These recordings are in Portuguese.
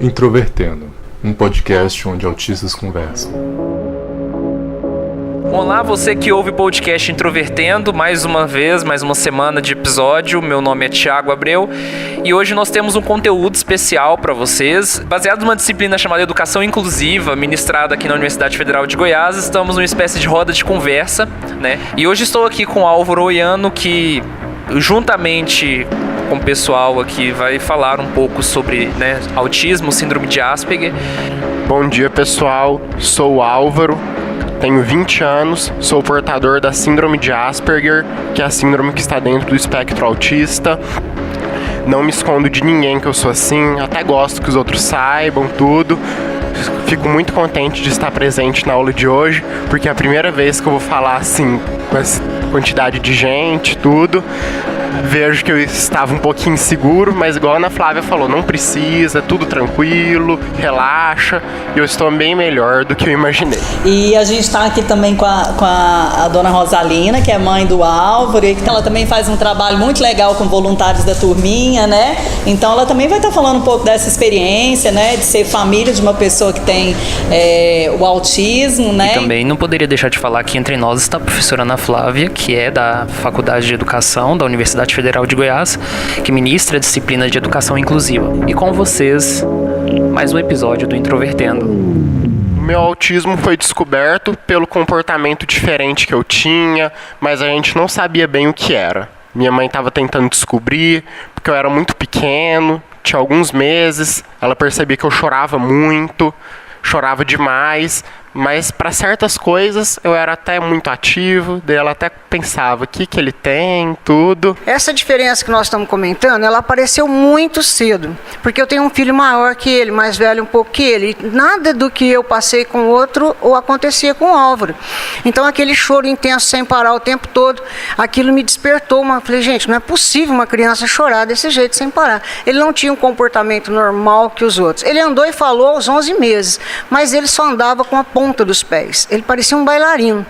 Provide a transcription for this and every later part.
Introvertendo, um podcast onde autistas conversam. Olá, você que ouve o podcast Introvertendo, mais uma vez, mais uma semana de episódio. Meu nome é Thiago Abreu e hoje nós temos um conteúdo especial para vocês, baseado numa disciplina chamada Educação Inclusiva, ministrada aqui na Universidade Federal de Goiás. Estamos numa espécie de roda de conversa, né? E hoje estou aqui com o Álvaro Oiano, que juntamente com o pessoal aqui vai falar um pouco sobre, autismo, síndrome de Asperger. Bom dia, pessoal, sou o Álvaro. Tenho 20 anos, sou portador da síndrome de Asperger, que é a síndrome que está dentro do espectro autista. Não me escondo de ninguém que eu sou assim, até gosto que os outros saibam tudo. Fico muito contente de estar presente na aula de hoje, porque é a primeira vez que eu vou falar assim, com essa quantidade de gente, tudo. Vejo que eu estava um pouquinho inseguro, mas igual a Ana Flávia falou, não precisa, tudo tranquilo, relaxa, e eu estou bem melhor do que eu imaginei. E a gente está aqui também com a dona Rosalina, que é mãe do Álvaro, e ela também faz um trabalho muito legal com voluntários da turminha, né? Então ela também vai estar falando um pouco dessa experiência, né? De ser família de uma pessoa que tem o autismo, né? E também não poderia deixar de falar que entre nós está a professora Ana Flávia, que é da Faculdade de Educação da Universidade Federal de Goiás, que ministra a disciplina de Educação Inclusiva. E com vocês, mais um episódio do Introvertendo. O meu autismo foi descoberto pelo comportamento diferente que eu tinha, mas a gente não sabia bem o que era. Minha mãe estava tentando descobrir, porque eu era muito pequeno, tinha alguns meses, ela percebia que eu chorava muito, chorava demais, mas para certas coisas eu era até muito ativo, daí ela até pensava o que ele tem, tudo. Essa diferença que nós estamos comentando, ela apareceu muito cedo, porque eu tenho um filho maior que ele, mais velho um pouco que ele, e nada do que eu passei com o outro ou acontecia com o Álvaro. Então aquele choro intenso sem parar o tempo todo, aquilo me despertou, falei, gente, não é possível uma criança chorar desse jeito sem parar. Ele não tinha um comportamento normal que os outros. Ele andou e falou aos 11 meses, mas ele só andava com a ponta dos pés. Ele parecia um bailarino.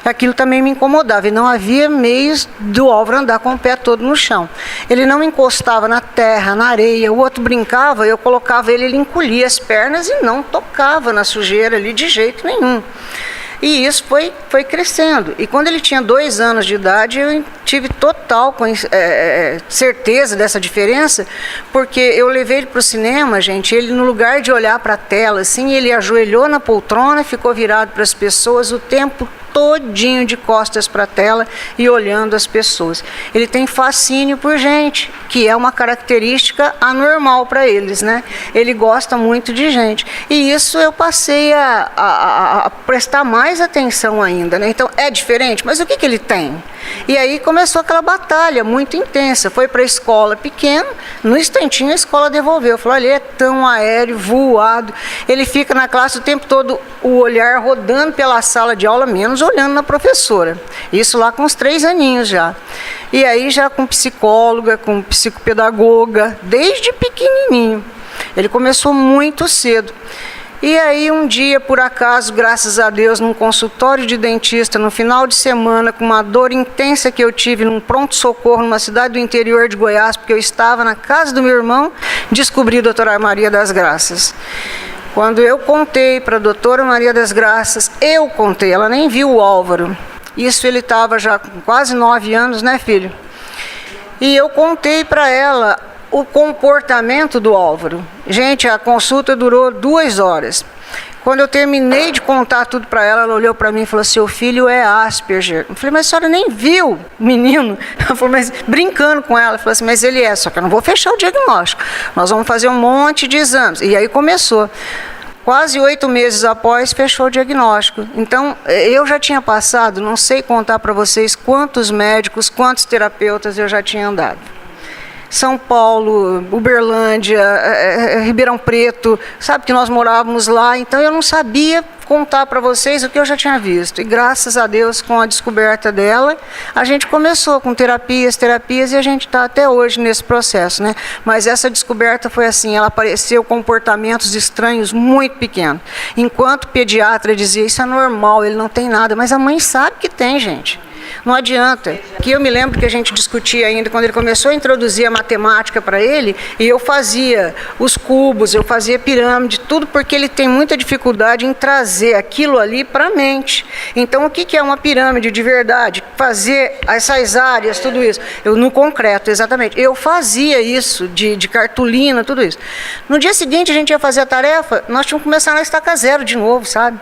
Aquilo também me incomodava. E não havia meios do Álvaro andar com o pé todo no chão. Ele não encostava na terra, na areia. O outro brincava, eu colocava ele encolhia as pernas e não tocava na sujeira ali de jeito nenhum. E isso foi crescendo. E quando ele tinha 2 anos de idade, eu tive total certeza dessa diferença, porque eu levei ele para o cinema, gente, ele no lugar de olhar para a tela, assim, ele ajoelhou na poltrona, ficou virado para as pessoas o tempo todinho de costas para a tela e olhando as pessoas. Ele tem fascínio por gente, que é uma característica anormal para eles, né? Ele gosta muito de gente. E isso eu passei a prestar mais atenção ainda, né? Então, é diferente, mas o que ele tem? E aí começou aquela batalha muito intensa. Foi para a escola pequena, no instantinho a escola devolveu. Falou, olha, ele é tão aéreo, voado. Ele fica na classe o tempo todo, o olhar rodando pela sala de aula, menos olhando na professora. Isso lá com uns 3 aninhos já. E aí já com psicóloga, com psicopedagoga, desde pequenininho. Ele começou muito cedo. E aí um dia, por acaso, graças a Deus, num consultório de dentista, no final de semana, com uma dor intensa que eu tive num pronto-socorro, numa cidade do interior de Goiás, porque eu estava na casa do meu irmão, descobri a doutora Maria das Graças. Quando eu contei para a doutora Maria das Graças, ela nem viu o Álvaro. Isso ele estava já com quase 9 anos, né, filho? E eu contei para ela o comportamento do Álvaro. Gente, a consulta durou 2 horas. Quando eu terminei de contar tudo para ela, ela olhou para mim e falou, seu filho é Asperger. Eu falei, mas a senhora nem viu o menino? Ela falou, mas brincando com ela, ela falou assim, mas ele é, só que eu não vou fechar o diagnóstico. Nós vamos fazer um monte de exames. E aí começou. Quase 8 meses após, fechou o diagnóstico. Então, eu já tinha passado, não sei contar para vocês quantos médicos, quantos terapeutas eu já tinha andado. São Paulo, Uberlândia, Ribeirão Preto, sabe que nós morávamos lá, então eu não sabia contar para vocês o que eu já tinha visto. E graças a Deus, com a descoberta dela, a gente começou com terapias, e a gente está até hoje nesse processo, né? Mas essa descoberta foi assim, ela apareceu comportamentos estranhos muito pequenos. Enquanto o pediatra dizia, isso é normal, ele não tem nada, mas a mãe sabe que tem, gente. Não adianta. Que eu me lembro que a gente discutia ainda, quando ele começou a introduzir a matemática para ele, e eu fazia os cubos, eu fazia pirâmide, tudo porque ele tem muita dificuldade em trazer aquilo ali para a mente. Então, o que é uma pirâmide de verdade? Fazer essas áreas, tudo isso. No concreto, exatamente. Eu fazia isso, de cartolina, tudo isso. No dia seguinte, a gente ia fazer a tarefa, nós tínhamos que começar na estaca zero de novo, sabe?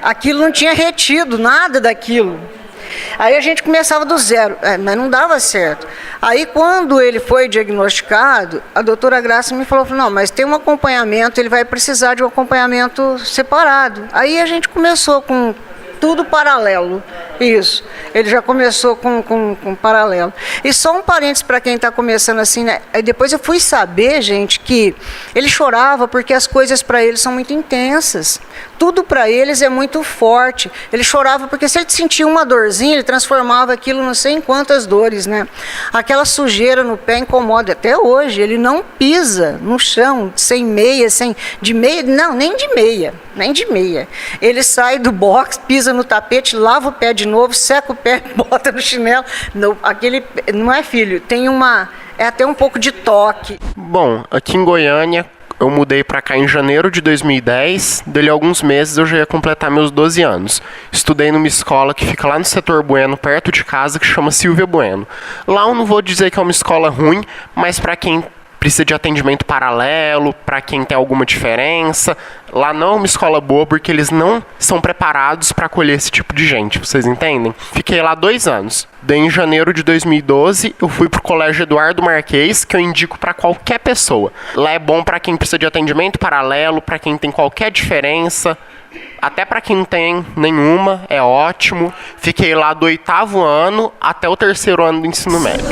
Aquilo não tinha retido, nada daquilo. Aí a gente começava do zero, mas não dava certo. Aí quando ele foi diagnosticado, a doutora Graça me falou, não, mas tem um acompanhamento, ele vai precisar de um acompanhamento separado. Aí a gente começou com tudo paralelo, isso. Ele já começou com paralelo. E só um parênteses para quem está começando assim, né? Aí depois eu fui saber, gente, que ele chorava porque as coisas para ele são muito intensas. Tudo para eles é muito forte. Ele chorava porque se ele sentia uma dorzinha, ele transformava aquilo não sei em quantas dores, né? Aquela sujeira no pé incomoda até hoje. Ele não pisa no chão sem meia, não, nem de meia. Ele sai do box, pisa no tapete, lava o pé de novo, seca o pé, bota no chinelo. Não é filho, é até um pouco de toque. Bom, aqui em Goiânia, eu mudei para cá em janeiro de 2010, dali a alguns meses eu já ia completar meus 12 anos. Estudei numa escola que fica lá no setor Bueno, perto de casa, que chama Silvia Bueno. Lá eu não vou dizer que é uma escola ruim, mas para quem precisa de atendimento paralelo, para quem tem alguma diferença, lá não é uma escola boa porque eles não são preparados para acolher esse tipo de gente, vocês entendem? Fiquei lá 2 anos. Daí em janeiro de 2012 eu fui pro Colégio Eduardo Marques, que eu indico para qualquer pessoa. Lá é bom para quem precisa de atendimento paralelo, para quem tem qualquer diferença, até para quem não tem nenhuma, é ótimo. Fiquei lá do 8º ano até o 3º ano do ensino médio.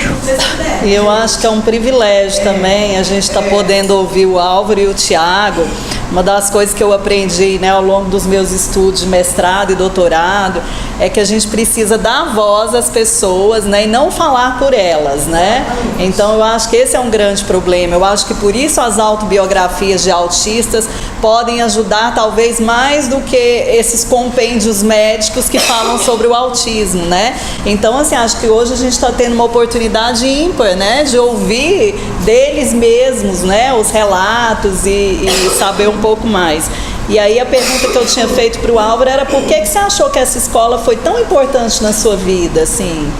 E eu acho que é um privilégio também a gente estar podendo ouvir o Álvaro e o Tiago. Uma das coisas que eu aprendi, né, ao longo dos meus estudos de mestrado e doutorado é que a gente precisa dar voz às pessoas, né, e não falar por elas, né? Então eu acho que esse é um grande problema. Eu acho que por isso as autobiografias de autistas podem ajudar talvez mais do que esses compêndios médicos que falam sobre o autismo, né? Então, assim, acho que hoje a gente está tendo uma oportunidade ímpar, né, de ouvir deles mesmos, né, os relatos e saber um pouco mais. E aí a pergunta que eu tinha feito para o Álvaro era por que você achou que essa escola foi tão importante na sua vida, assim?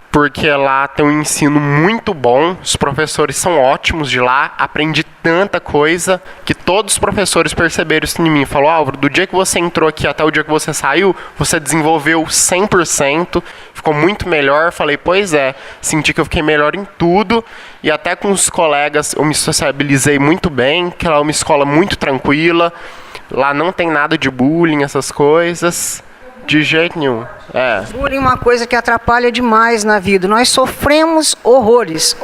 Porque lá tem um ensino muito bom, os professores são ótimos de lá, aprendi tanta coisa que todos os professores perceberam isso em mim. Falou, Álvaro, do dia que você entrou aqui até o dia que você saiu, você desenvolveu 100%, ficou muito melhor. Falei, pois é, senti que eu fiquei melhor em tudo e até com os colegas eu me sociabilizei muito bem, que lá é uma escola muito tranquila, lá não tem nada de bullying, essas coisas. De jeito nenhum. Bullying é uma coisa que atrapalha demais na vida. Nós sofremos horrores.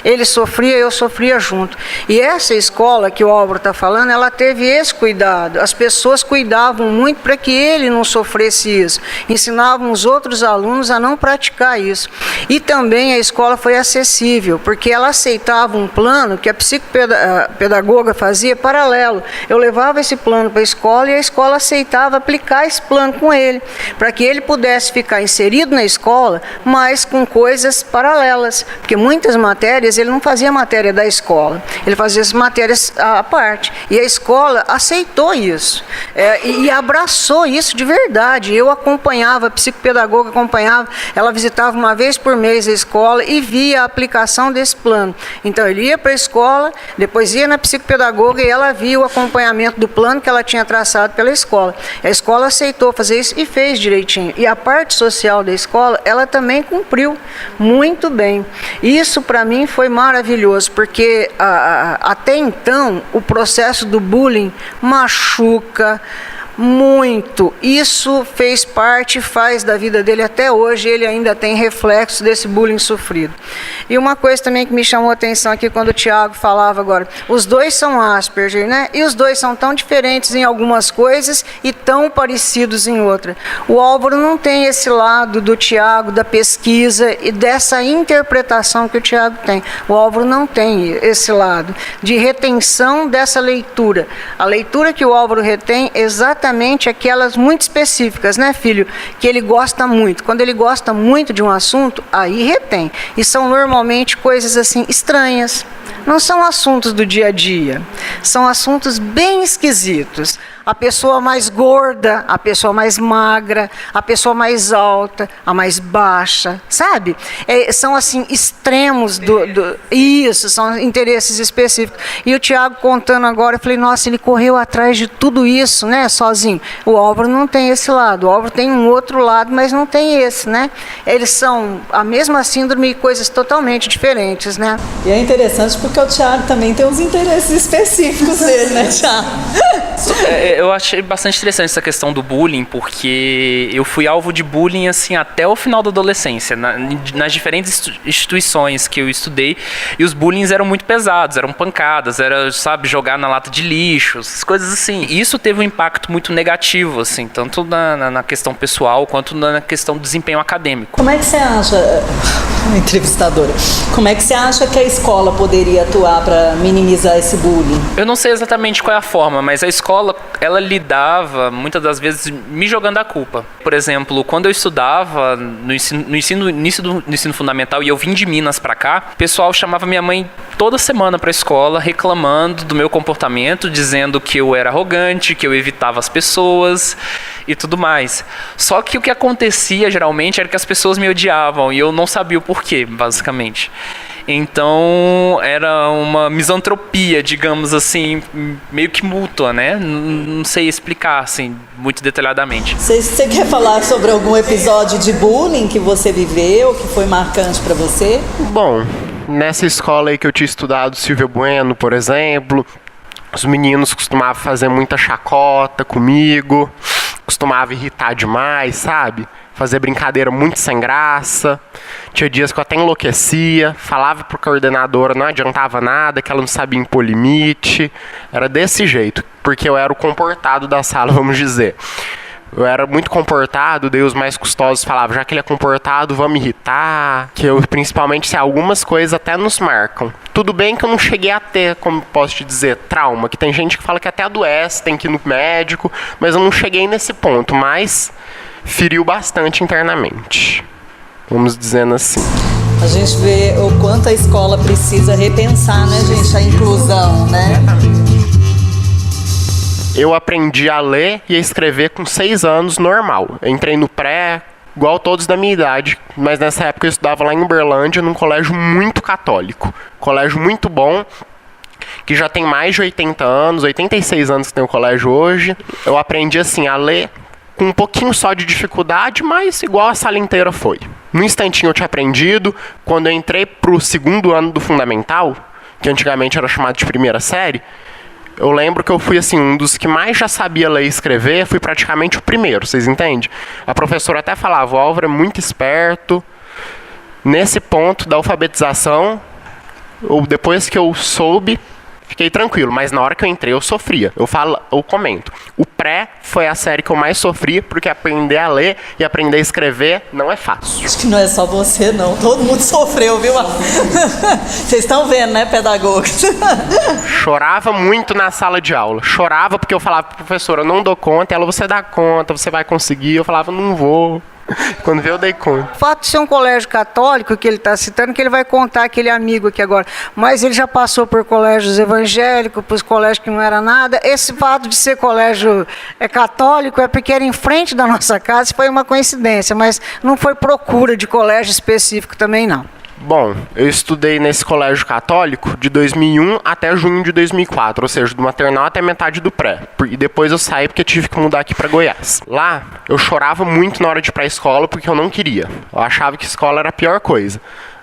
Ele sofria, eu sofria junto. E essa escola que o Álvaro está falando, ela teve esse cuidado. As pessoas cuidavam muito para que ele não sofresse isso. Ensinavam os outros alunos a não praticar isso. E também a escola foi acessível, porque ela aceitava um plano que a psicopedagoga fazia paralelo. Eu levava esse plano para a escola e a escola aceitava aplicar esse plano com ele, para que ele pudesse ficar inserido na escola, mas com coisas paralelas, porque muitas matérias ele não fazia matéria da escola, ele fazia as matérias à parte, e a escola aceitou isso, e abraçou isso de verdade. Eu acompanhava, a psicopedagoga acompanhava, ela visitava uma vez por mês a escola e via a aplicação desse plano. Então ele ia para a escola, depois ia na psicopedagoga e ela via o acompanhamento do plano que ela tinha traçado pela escola. A escola aceitou fazer isso e fez direitinho. E a parte social da escola, ela também cumpriu muito bem. Isso para mim foi maravilhoso, porque até então o processo do bullying machuca muito. Isso fez parte, faz da vida dele até hoje, ele ainda tem reflexos desse bullying sofrido. E uma coisa também que me chamou a atenção aqui quando o Tiago falava agora, os dois são Asperger, né? E os dois são tão diferentes em algumas coisas e tão parecidos em outra. O Álvaro não tem esse lado do Tiago, da pesquisa e dessa interpretação que o Tiago tem. O Álvaro não tem esse lado de retenção dessa leitura. A leitura que o Álvaro retém exatamente exatamente aquelas muito específicas, né, filho? Que ele gosta muito. Quando ele gosta muito de um assunto, aí retém. E são normalmente coisas assim estranhas. Não são assuntos do dia a dia. São assuntos bem esquisitos. A pessoa mais gorda, a pessoa mais magra, a pessoa mais alta, a mais baixa, sabe? São assim extremos isso, são interesses específicos. E o Tiago contando agora, eu falei, nossa, ele correu atrás de tudo isso, né, sozinho. O Álvaro não tem esse lado, o Álvaro tem um outro lado, mas não tem esse, né? Eles são a mesma síndrome e coisas totalmente diferentes, né? E é interessante porque o Tiago também tem uns interesses específicos dele, né, Tiago? Eu achei bastante interessante essa questão do bullying, porque eu fui alvo de bullying assim até o final da adolescência, nas diferentes instituições que eu estudei, e os bullying eram muito pesados, eram pancadas, era, sabe, jogar na lata de lixo, essas coisas assim. E isso teve um impacto muito negativo, assim, tanto na questão pessoal quanto na questão do desempenho acadêmico. Como é que você acha, entrevistadora, como é que você acha que a escola poderia atuar para minimizar esse bullying? Eu não sei exatamente qual é a forma, mas a escola, ela lidava, muitas das vezes, me jogando a culpa. Por exemplo, quando eu estudava no início do ensino fundamental e eu vim de Minas para cá, o pessoal chamava minha mãe toda semana para a escola reclamando do meu comportamento, dizendo que eu era arrogante, que eu evitava as pessoas e tudo mais. Só que o que acontecia geralmente era que as pessoas me odiavam e eu não sabia o porquê, basicamente. Então, era uma misantropia, digamos assim, meio que mútua, né? Não sei explicar, assim, muito detalhadamente. Você quer falar sobre algum episódio de bullying que você viveu, que foi marcante para você? Bom, nessa escola aí que eu tinha estudado, Silvia Bueno, por exemplo, os meninos costumavam fazer muita chacota comigo, costumavam irritar demais, sabe? Fazer brincadeira muito sem graça. Tinha dias que eu até enlouquecia, falava pro coordenadora, não adiantava nada, que ela não sabia impor limite. Era desse jeito, porque eu era o comportado da sala, vamos dizer. Eu era muito comportado, daí os mais custosos falavam, já que ele é comportado, vamos irritar. Que eu, principalmente, se algumas coisas até nos marcam. Tudo bem que eu não cheguei a ter, como posso te dizer, trauma, que tem gente que fala que até adoece, tem que ir no médico, mas eu não cheguei nesse ponto, mas feriu bastante internamente, vamos dizendo assim. A gente vê o quanto a escola precisa repensar, né, gente, a inclusão, né? Eu aprendi a ler e a escrever com 6 anos normal. Eu entrei no pré, igual todos da minha idade, mas nessa época eu estudava lá em Uberlândia, num colégio muito católico. Colégio muito bom, que já tem mais de 80 anos, 86 anos que tem o colégio hoje. Eu aprendi assim a ler com um pouquinho só de dificuldade, mas igual a sala inteira foi. No instantinho eu tinha aprendido. Quando eu entrei pro 2º ano do fundamental, que antigamente era chamado de primeira série, eu lembro que eu fui assim, um dos que mais já sabia ler e escrever, fui praticamente o primeiro, vocês entendem? A professora até falava, o Álvaro é muito esperto. Nesse ponto da alfabetização, depois que eu soube, fiquei tranquilo, mas na hora que eu entrei eu sofria. Eu comento. O pré foi a série que eu mais sofri, porque aprender a ler e aprender a escrever não é fácil. Acho que não é só você, não. Todo mundo sofreu, viu? Vocês estão vendo, né, pedagogos? Chorava muito na sala de aula. Chorava porque eu falava pra professora, eu não dou conta. Ela, você dá conta, você vai conseguir. Eu falava, não vou. Quando veio eu dei conta. O fato de ser um colégio católico que ele está citando, que ele vai contar aquele amigo aqui agora, mas ele já passou por colégios evangélicos, por colégios que não era nada. Esse fato de ser colégio católico é porque era em frente da nossa casa, foi uma coincidência, mas não foi procura de colégio específico também não. Bom, eu estudei nesse colégio católico de 2001 até junho de 2004, ou seja, do maternal até metade do pré. E depois eu saí porque tive que mudar aqui para Goiás. Lá, eu chorava muito na hora de ir para a escola porque eu não queria. Eu achava que escola era a pior coisa.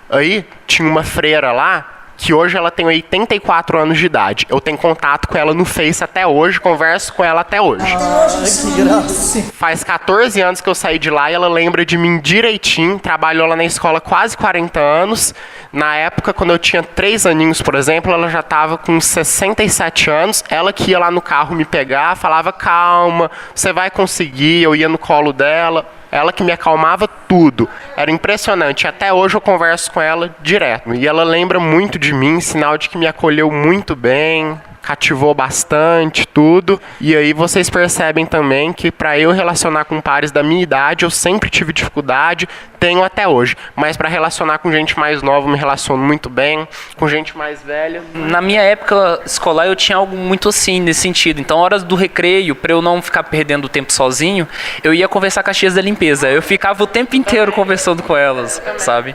Aí, tinha uma freira lá, que hoje ela tem 84 anos de idade. Eu tenho contato com ela no Face até hoje, converso com ela até hoje. Que graça. Faz 14 anos que eu saí de lá e ela lembra de mim direitinho. Trabalhou lá na escola quase 40 anos. Na época, quando eu tinha 3 aninhos, por exemplo, ela já estava com 67 anos. Ela que ia lá no carro me pegar, falava, calma, você vai conseguir. Eu ia no colo dela. Ela que me acalmava tudo. Era impressionante. Até hoje eu converso com ela direto. E ela lembra muito de mim, sinal de que me acolheu muito bem. cativou bastante, tudo. E aí vocês percebem também que para eu relacionar com pares da minha idade, eu sempre tive dificuldade, tenho até hoje. Mas para relacionar com gente mais nova, eu me relaciono muito bem, com gente mais velha. Na minha época escolar eu tinha algo muito assim, nesse sentido. Então, horas do recreio, para eu não ficar perdendo tempo sozinho, eu ia conversar com as tias da limpeza. Eu ficava o tempo inteiro conversando com elas, sabe?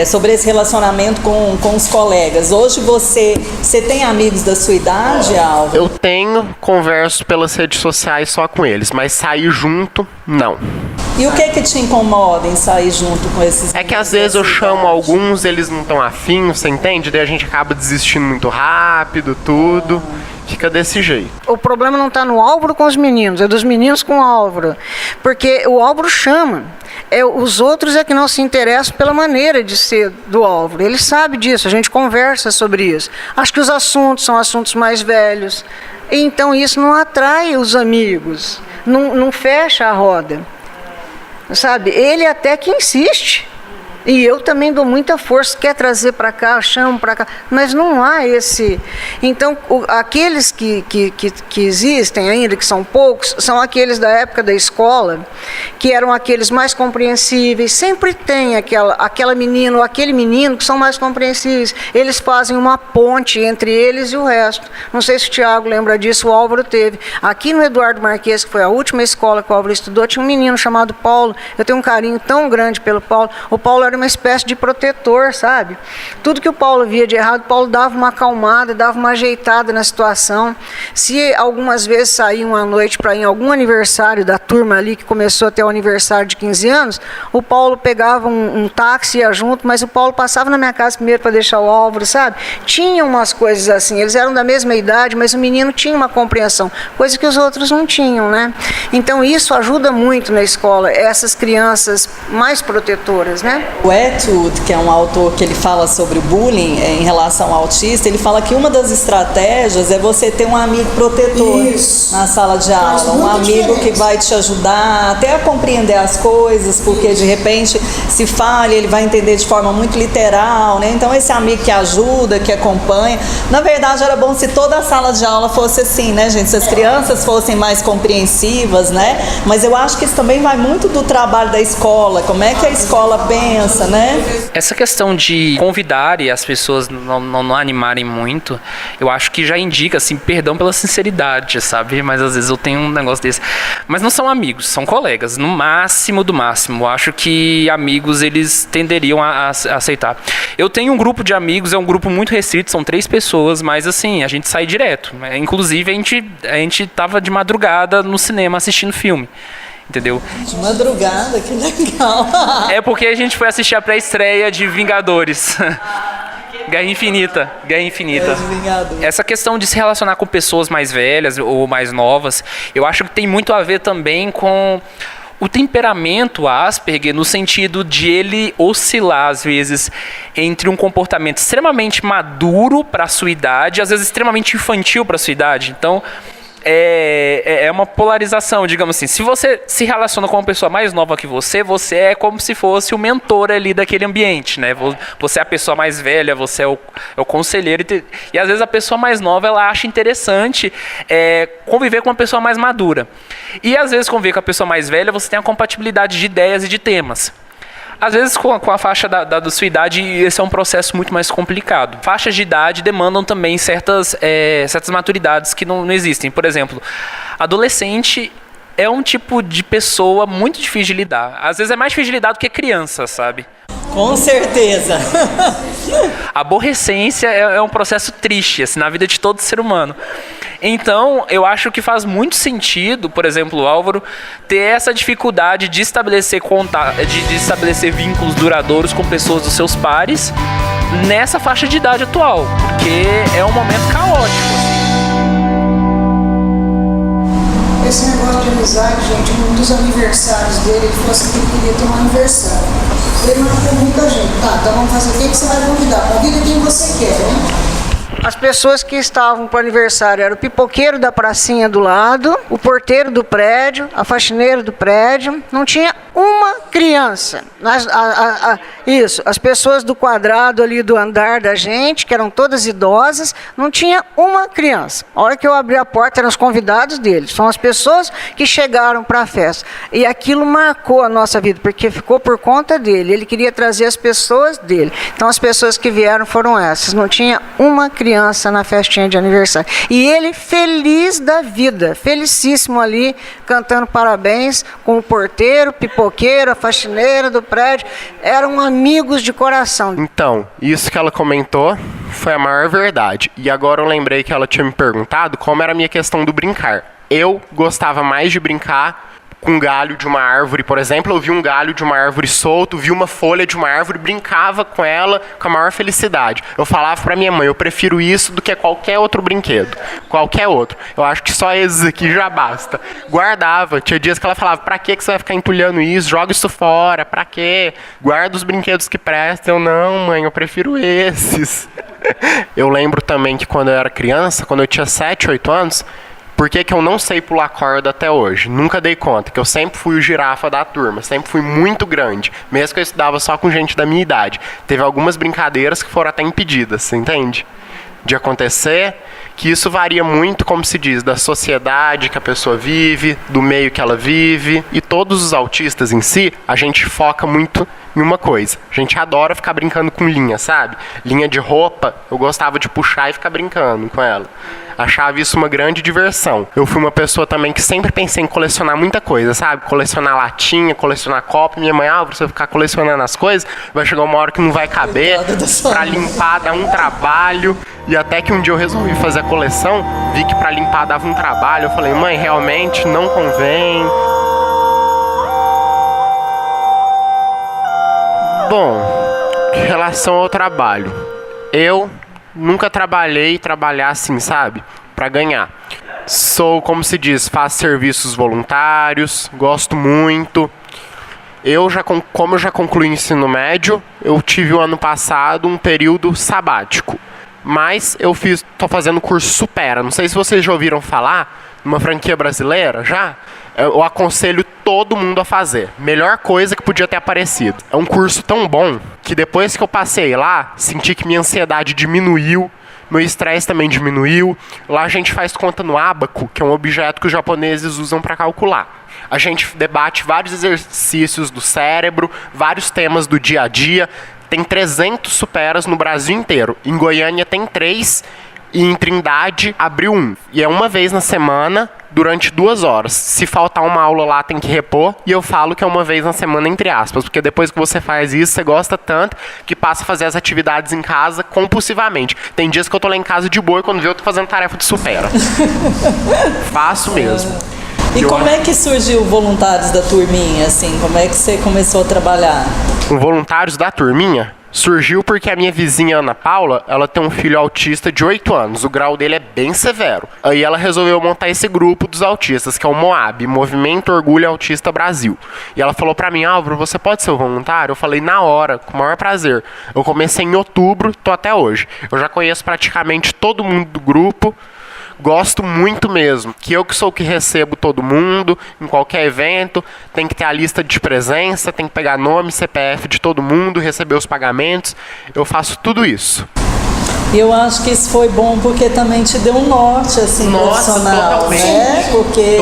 Sobre esse relacionamento com os colegas. Hoje você tem amigos da sua idade, Álvaro? Eu tenho, converso pelas redes sociais só com eles, mas sair junto, não. E o que te incomoda em sair junto com esses? É que às vezes eu chamo alguns, eles não estão afim, você entende? Daí a gente acaba desistindo muito rápido, tudo. Fica desse jeito. O problema não está no Álvaro com os meninos, é dos meninos com o Álvaro. Porque o Álvaro chama. Os outros é que não se interessam pela maneira de ser do Álvaro. Ele sabe disso, a gente conversa sobre isso. Acho que os assuntos são assuntos mais velhos. Então isso não atrai os amigos. Não fecha a roda. Sabe? Ele até que insiste. E eu também dou muita força, quer trazer para cá, eu chamo para cá, mas não há esse... Então, aqueles que existem ainda, que são poucos, são aqueles da época da escola, que eram aqueles mais compreensíveis. Sempre tem aquela menina ou aquele menino que são mais compreensíveis. Eles fazem uma ponte entre eles e o resto. Não sei se o Tiago lembra disso, o Álvaro teve. Aqui no Eduardo Marques, que foi a última escola que o Álvaro estudou, tinha um menino chamado Paulo. Eu tenho um carinho tão grande pelo Paulo. O Paulo era uma espécie de protetor, sabe? Tudo que o Paulo via de errado, o Paulo dava uma acalmada, dava uma ajeitada na situação. Se algumas vezes saíam à noite para ir em algum aniversário da turma ali, que começou a ter o aniversário de 15 anos, o Paulo pegava um táxi e ia junto, mas o Paulo passava na minha casa primeiro para deixar o Álvaro, sabe? Tinha umas coisas assim, eles eram da mesma idade, mas o menino tinha uma compreensão, coisa que os outros não tinham, né? Então isso ajuda muito na escola, essas crianças mais protetoras, né? O Etude, que é um autor que ele fala sobre o bullying em relação ao autista, ele fala que uma das estratégias é você ter um amigo protetor na sala de aula, um amigo que vai te ajudar até a compreender as coisas, porque de repente se falha, ele vai entender de forma muito literal, né? Então esse amigo que ajuda, que acompanha, na verdade era bom se toda a sala de aula fosse assim, né, gente? Se as crianças fossem mais compreensivas, né? Mas eu acho que isso também vai muito do trabalho da escola, como é que a escola pensa, né? Essa questão de convidar e as pessoas não animarem muito, eu acho que já indica, assim, perdão pela sinceridade, sabe? Mas às vezes eu tenho um negócio desse. Mas não são amigos, são colegas, no máximo do máximo. Eu acho que amigos, eles tenderiam a aceitar. Eu tenho um grupo de amigos, é um grupo muito restrito, são 3 pessoas, mas assim, a gente sai direto. Inclusive, a gente tava de madrugada no cinema assistindo filme. Entendeu? De madrugada, que legal. É porque a gente foi assistir a pré-estreia de Vingadores. Guerra Infinita. Essa questão de se relacionar com pessoas mais velhas ou mais novas, eu acho que tem muito a ver também com o temperamento Asperger, no sentido de ele oscilar, às vezes, entre um comportamento extremamente maduro para a sua idade, às vezes extremamente infantil para a sua idade. Então, é uma polarização, digamos assim. Se você se relaciona com uma pessoa mais nova que você é como se fosse o mentor ali daquele ambiente, né? Você é a pessoa mais velha, você é o conselheiro. E às vezes a pessoa mais nova, ela acha interessante conviver com uma pessoa mais madura. E às vezes conviver com a pessoa mais velha, você tem a compatibilidade de ideias e de temas. Às vezes, com a faixa da sua idade, esse é um processo muito mais complicado. Faixas de idade demandam também certas maturidades que não existem. Por exemplo, adolescente é um tipo de pessoa muito difícil de lidar. Às vezes é mais difícil de lidar do que criança, sabe? Com certeza. A aborrecência é um processo triste, assim, na vida de todo ser humano. Então, eu acho que faz muito sentido, por exemplo, o Álvaro, ter essa dificuldade de estabelecer de estabelecer vínculos duradouros com pessoas dos seus pares nessa faixa de idade atual, porque é um momento caótico. Esse negócio de amizade, gente, um dos aniversários dele, ele falou assim que ele queria ter um aniversário. Ele não pergunta a gente, tá, então vamos fazer o que você vai convidar? Convida quem você quer, né? As pessoas que estavam para o aniversário eram o pipoqueiro da pracinha do lado, o porteiro do prédio, a faxineira do prédio. Não tinha uma criança. Isso, as pessoas do quadrado ali do andar da gente, que eram todas idosas, não tinha uma criança. A hora que eu abri a porta, eram os convidados deles. São as pessoas que chegaram para a festa. E aquilo marcou a nossa vida, porque ficou por conta dele. Ele queria trazer as pessoas dele. Então as pessoas que vieram foram essas. Não tinha uma criança na festinha de aniversário. E ele feliz da vida, felicíssimo ali, cantando parabéns com o porteiro, pipoqueiro, a faxineira do prédio. Eram amigos de coração. Então, isso que ela comentou foi a maior verdade. E agora eu lembrei que ela tinha me perguntado como era a minha questão do brincar. Eu gostava mais de brincar com um galho de uma árvore, por exemplo. Eu vi um galho de uma árvore solto, vi uma folha de uma árvore, brincava com ela com a maior felicidade. Eu falava pra minha mãe, eu prefiro isso do que qualquer outro brinquedo, qualquer outro. Eu acho que só esses aqui já basta. Guardava, tinha dias que ela falava, pra que você vai ficar entulhando isso? Joga isso fora, pra quê? Guarda os brinquedos que prestam. Eu, não, mãe, eu prefiro esses. Eu lembro também que quando eu era criança, quando eu tinha 7, 8 anos, por que eu não sei pular corda até hoje? Nunca dei conta, que eu sempre fui o girafa da turma, sempre fui muito grande, mesmo que eu estudava só com gente da minha idade. Teve algumas brincadeiras que foram até impedidas, você entende? De acontecer, que isso varia muito, como se diz, da sociedade que a pessoa vive, do meio que ela vive. E todos os autistas em si, a gente foca muito em uma coisa. A gente adora ficar brincando com linha, sabe? Linha de roupa, eu gostava de puxar e ficar brincando com ela. Achava isso uma grande diversão. Eu fui uma pessoa também que sempre pensei em colecionar muita coisa, sabe? Colecionar latinha, colecionar copo. Minha mãe, você ficar colecionando as coisas, vai chegar uma hora que não vai caber. Pra limpar dá um trabalho. E até que um dia eu resolvi fazer a coleção, vi que pra limpar dava um trabalho. Eu falei, mãe, realmente não convém. Bom, em relação ao trabalho, eu nunca trabalhar assim, sabe? Pra ganhar. Sou, como se diz, faço serviços voluntários, gosto muito. Como eu já concluí o ensino médio, eu tive o ano passado um período sabático. Mas tô fazendo curso Supera. Não sei se vocês já ouviram falar, numa franquia brasileira, já? Eu aconselho todo mundo a fazer. Melhor coisa que podia ter aparecido. É um curso tão bom que depois que eu passei lá, senti que minha ansiedade diminuiu, meu estresse também diminuiu. Lá a gente faz conta no ábaco, que é um objeto que os japoneses usam para calcular. A gente debate vários exercícios do cérebro, vários temas do dia a dia. Tem 300 Superas no Brasil inteiro. Em Goiânia tem 3 e em Trindade abriu 1. E é uma vez na semana, durante 2 horas. Se faltar uma aula lá, tem que repor. E eu falo que é uma vez na semana, entre aspas. Porque depois que você faz isso, você gosta tanto que passa a fazer as atividades em casa compulsivamente. Tem dias que eu tô lá em casa de boa e quando vê eu tô fazendo tarefa de Supera. Faço mesmo. E como é que surgiu o Voluntários da Turminha, assim? Como é que você começou a trabalhar? O Voluntários da Turminha surgiu porque a minha vizinha Ana Paula, ela tem um filho autista de 8 anos. O grau dele é bem severo. Aí ela resolveu montar esse grupo dos autistas, que é o MOAB, Movimento Orgulho Autista Brasil. E ela falou pra mim, Álvaro, você pode ser o voluntário? Eu falei, na hora, com o maior prazer. Eu comecei em outubro, tô até hoje. Eu já conheço praticamente todo mundo do grupo. Gosto muito mesmo, que sou o que recebo todo mundo, em qualquer evento, tem que ter a lista de presença, tem que pegar nome, CPF de todo mundo, receber os pagamentos, eu faço tudo isso. E eu acho que isso foi bom porque também te deu um norte, assim, profissional, totalmente, né? Porque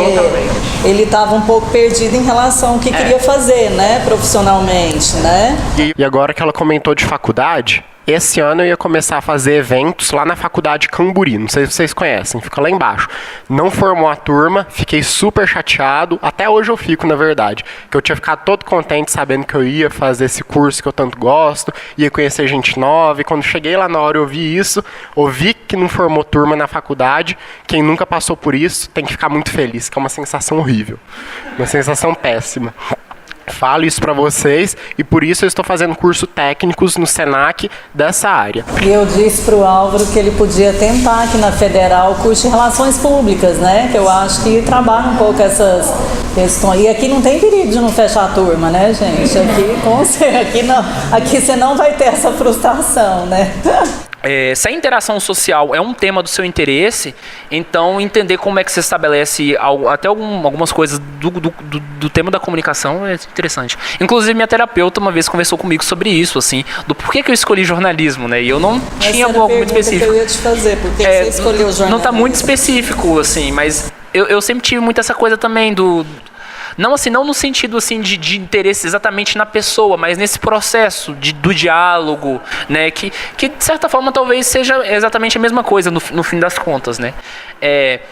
ele estava um pouco perdido em relação ao que queria fazer, né, profissionalmente, né? E agora que ela comentou de faculdade, esse ano eu ia começar a fazer eventos lá na faculdade Camburi, não sei se vocês conhecem, fica lá embaixo. Não formou a turma, fiquei super chateado, até hoje eu fico, na verdade, que eu tinha ficado todo contente sabendo que eu ia fazer esse curso que eu tanto gosto, ia conhecer gente nova, e quando cheguei lá na hora eu vi isso, ouvi que não formou turma na faculdade, quem nunca passou por isso tem que ficar muito feliz, que é uma sensação horrível, uma sensação péssima. Falo isso pra vocês e por isso eu estou fazendo curso técnicos no Senac dessa área. E eu disse pro Álvaro que ele podia tentar aqui na Federal o curso de Relações Públicas, né? Que eu acho que trabalha um pouco essas questões. E aqui não tem perigo de não fechar a turma, né, gente? Aqui você não vai ter essa frustração, né? se a interação social é um tema do seu interesse, então entender como é que você estabelece até algumas coisas do tema da comunicação é interessante. Inclusive, minha terapeuta uma vez conversou comigo sobre isso, assim, do porquê que eu escolhi jornalismo, né? E eu não tinha algo muito específico. Que eu ia te fazer, por que você escolheu jornalismo? Não está muito específico, assim, mas eu sempre tive muito essa coisa também não no sentido assim de interesse exatamente na pessoa, mas nesse processo do diálogo, né? Que de certa forma talvez seja exatamente a mesma coisa no fim das contas, né?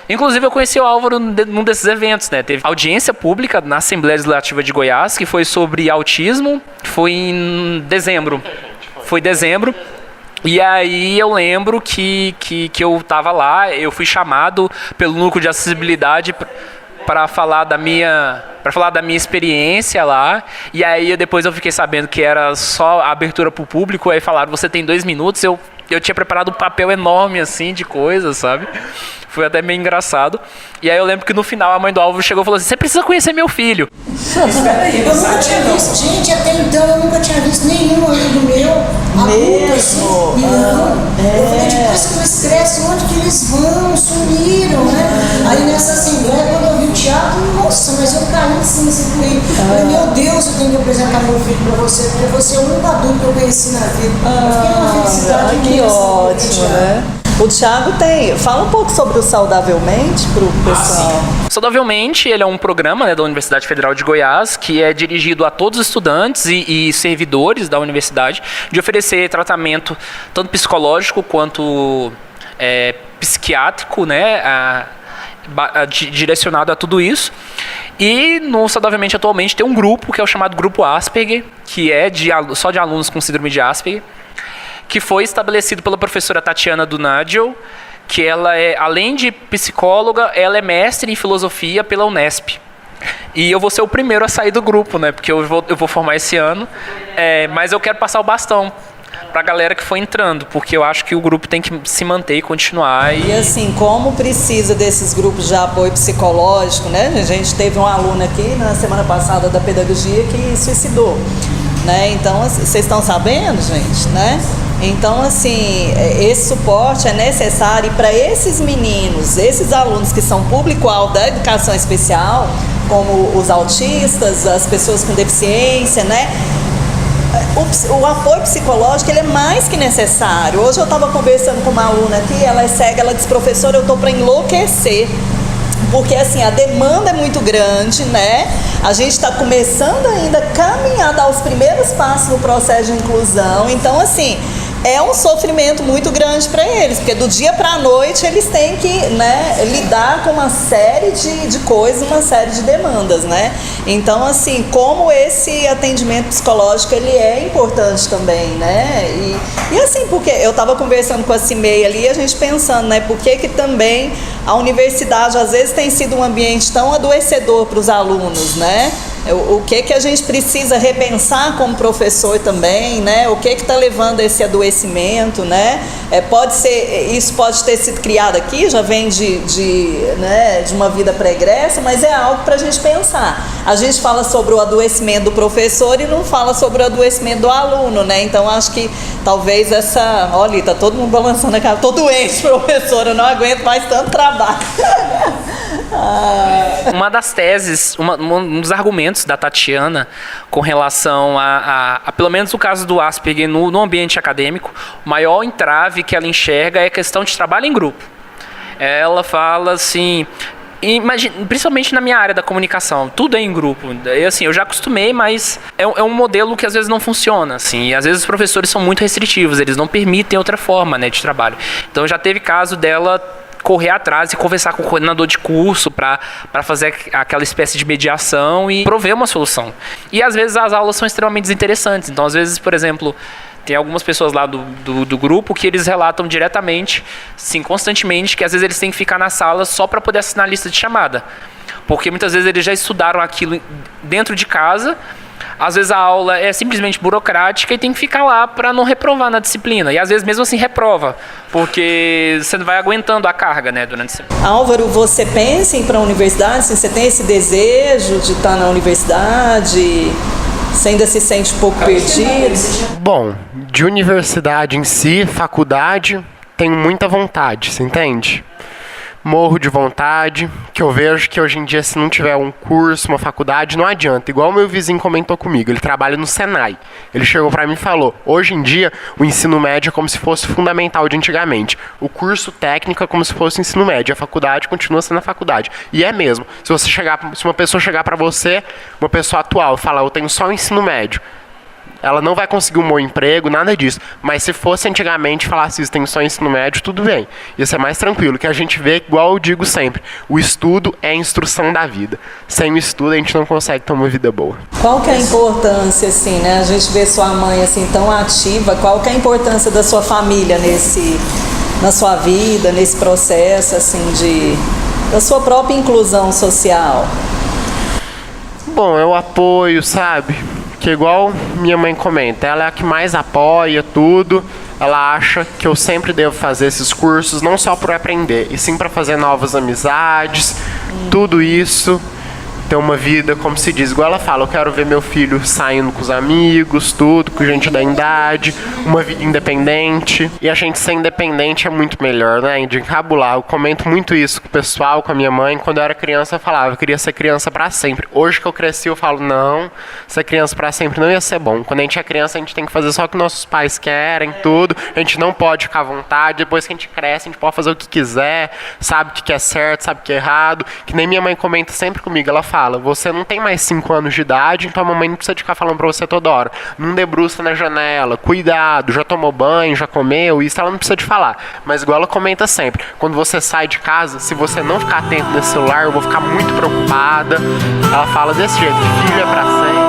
Inclusive eu conheci o Álvaro num desses eventos, né? Teve audiência pública na Assembleia Legislativa de Goiás, que foi sobre autismo, foi em dezembro. Foi dezembro. E aí eu lembro que eu estava lá, eu fui chamado pelo Núcleo de Acessibilidade para falar da minha experiência lá, e aí depois eu fiquei sabendo que era só a abertura para o público, aí falaram, você tem 2 minutos, eu tinha preparado um papel enorme assim de coisas, sabe? Foi até meio engraçado. E aí eu lembro que no final a mãe do Álvaro chegou e falou assim, você precisa conhecer meu filho. Espera aí, eu nunca tinha visto, gente, até então eu nunca tinha visto nenhum amigo meu adulto assim. Eu falei, depois que eles crescem, onde que eles vão? Sumiram, né? Aí nessa assembleia, quando eu vi o teatro, nossa, mas eu caí em cima, assim, falei, meu Deus, eu tenho que apresentar meu filho pra você, porque você é o único adulto que eu conheci na vida. Eu fiquei numa felicidade que ótimo, né? O Thiago fala um pouco sobre o Saudavelmente para o pessoal. Saudavelmente, ele é um programa, né, da Universidade Federal de Goiás, que é dirigido a todos os estudantes e servidores da universidade, de oferecer tratamento tanto psicológico quanto psiquiátrico, né, direcionado a tudo isso. E no Saudavelmente atualmente tem um grupo que é o chamado Grupo Asperger, que é só de alunos com síndrome de Asperger, que foi estabelecido pela professora Tatiana Dunadil, que ela é, além de psicóloga, ela é mestre em filosofia pela Unesp. E eu vou ser o primeiro a sair do grupo, né? Porque eu vou formar esse ano, mas eu quero passar o bastão para a galera que foi entrando, porque eu acho que o grupo tem que se manter e continuar. E assim, como precisa desses grupos de apoio psicológico, né? A gente teve um aluno aqui na semana passada da pedagogia que suicidou, né? Então, vocês estão sabendo, gente, né? Então, assim, esse suporte é necessário para esses meninos, esses alunos que são público-alvo da educação especial, como os autistas, as pessoas com deficiência, né? O apoio psicológico, ele é mais que necessário. Hoje eu estava conversando com uma aluna aqui, ela é cega, ela disse, professora, eu estou para enlouquecer. Porque assim, a demanda é muito grande, né? A gente está começando ainda a caminhar, dar os primeiros passos no processo de inclusão. Então, assim, é um sofrimento muito grande para eles, porque do dia para a noite eles têm que, né, lidar com uma série de coisas, uma série de demandas, né? Então, assim, como esse atendimento psicológico, ele é importante também, né? E assim, porque eu estava conversando com a Cimei ali, a gente pensando, né, por que também a universidade às vezes tem sido um ambiente tão adoecedor para os alunos, né? O que a gente precisa repensar como professor também, né? O que está levando a esse adoecimento, né? Isso pode ter sido criado aqui, já vem de uma vida pregressa, mas é algo para a gente pensar. A gente fala sobre o adoecimento do professor e não fala sobre o adoecimento do aluno, né? Então acho que talvez olha, tá todo mundo balançando a cara, tô doente, professora, eu não aguento mais tanto trabalho. Uma das teses, um dos argumentos da Tatiana com relação a pelo menos o caso do Asperger no ambiente acadêmico, o maior entrave que ela enxerga é a questão de trabalho em grupo. Ela fala assim, principalmente na minha área da comunicação, tudo é em grupo. E, assim, eu já acostumei, mas é um modelo que às vezes não funciona. Assim, e às vezes os professores são muito restritivos, eles não permitem outra forma, né, de trabalho. Então já teve caso dela correr atrás e conversar com o coordenador de curso para fazer aquela espécie de mediação e prover uma solução. E às vezes as aulas são extremamente desinteressantes. Então, às vezes, por exemplo, tem algumas pessoas lá do grupo que eles relatam diretamente, sim, constantemente, que às vezes eles têm que ficar na sala só para poder assinar a lista de chamada. Porque muitas vezes eles já estudaram aquilo dentro de casa. Às vezes a aula é simplesmente burocrática e tem que ficar lá para não reprovar na disciplina. E às vezes mesmo assim reprova, porque você não vai aguentando a carga, né, durante a disciplina. Álvaro, você pensa em ir para a universidade? Você tem esse desejo de estar na universidade? Você ainda se sente um pouco perdido? Bom, de universidade em si, faculdade, tenho muita vontade, você entende? Morro de vontade, que eu vejo que hoje em dia, se não tiver um curso, uma faculdade, não adianta. Igual o meu vizinho comentou comigo, ele trabalha no Senai. Ele chegou pra mim e falou, hoje em dia, o ensino médio é como se fosse fundamental de antigamente. O curso técnico é como se fosse o ensino médio. A faculdade continua sendo a faculdade. E é mesmo. Se uma pessoa chegar pra você, uma pessoa atual, falar, eu tenho só o ensino médio, ela não vai conseguir um bom emprego, nada disso. Mas se fosse antigamente, falasse isso, tem só ensino médio, tudo bem. Isso é mais tranquilo, que a gente vê, igual eu digo sempre, o estudo é a instrução da vida. Sem o estudo, a gente não consegue ter uma vida boa. Qual que é a importância, assim, né? A gente vê sua mãe, assim, tão ativa. Qual que é a importância da sua família na sua vida, nesse processo, assim, da sua própria inclusão social? Bom, é o apoio, sabe? Que igual minha mãe comenta, ela é a que mais apoia tudo. Ela acha que eu sempre devo fazer esses cursos, não só por aprender, e sim para fazer novas amizades, tudo isso. Ter uma vida, como se diz, igual ela fala, eu quero ver meu filho saindo com os amigos, tudo, com gente da idade, uma vida independente. E a gente ser independente é muito melhor, né? De encabular. Eu comento muito isso com o pessoal, com a minha mãe. Quando eu era criança, eu falava, eu queria ser criança pra sempre. Hoje que eu cresci, eu falo, não, ser criança pra sempre não ia ser bom. Quando a gente é criança, a gente tem que fazer só o que nossos pais querem, tudo. A gente não pode ficar à vontade. Depois que a gente cresce, a gente pode fazer o que quiser, sabe o que é certo, sabe o que é errado. Que nem minha mãe comenta sempre comigo, ela fala, você não tem mais 5 anos de idade, então a mamãe não precisa ficar falando pra você toda hora. Não debruça na janela, cuidado, já tomou banho, já comeu, isso ela não precisa de falar. Mas igual ela comenta sempre, quando você sai de casa, se você não ficar atento nesse celular, eu vou ficar muito preocupada. Ela fala desse jeito, filho é pra sempre.